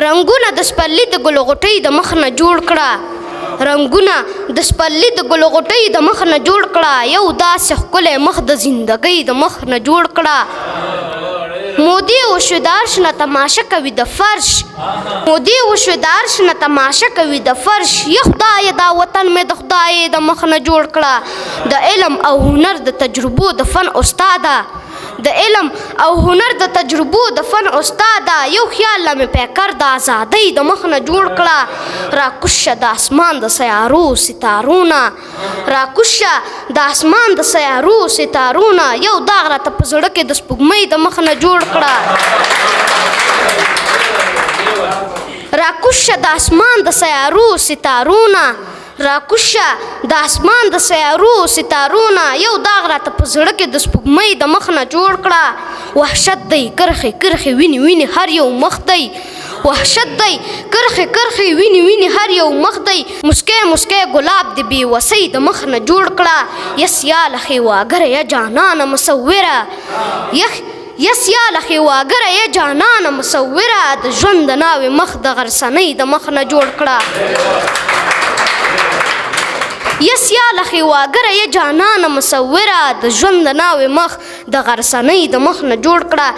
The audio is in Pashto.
رنګونه د سپرلي د ګل غوټۍ د مخ نه جوړ کړه رنګونه د سپرلي د ګل غوټۍ د مخ نه جوړ کړه یو داسې ښکلی مخ د زندګۍ د مخ نه جوړ کړه مودې وشوې د عرش نه تماشه کوي د فرش مودې وشوې د عرش نه تماشه کوي د فرش یا خدایه دا وطن مې د خدای د مخ نه جوړ کړه د علم او هنر د تجربو د فن استاده د علم او هنر د تجربو د فن استاده یو خیال له مې پیکر د ازادۍ د مخ نه جوړ کړه راکوشه د اسمان د سیارو ستارونه راکوشه د اسمان د سیارو ستارونه یو داغ راته په زړه کې د سپوږمۍ د مخ نه جوړ کړه راکوشه د اسمان د سیارو ستارونه راکوشه د اسمان د سیارو ستارونه یو داغ راته په زړه کې د سپوږمۍ د مخ نه جوړ کړه وحشت دی کرښې کرښې وینې وینې هر یو مخ دی وحشت دی کرښې کرښې وینې وینې هر یو مخ دی مسکی مسکی ګلاب د بې وسۍ د مخ نه جوړ کړه یس یا لخې واګره یا جانانه مصوره یس یا لخې واګره یا جانانه مصوره د ژوند د ناوې مخ د غرڅنۍ د مخ نه جوړ کړه یس یا لخې واګره یا جانانه مصوره د ژوند د ناوې مخ د غرڅنۍ د مخ نه جوړ کړه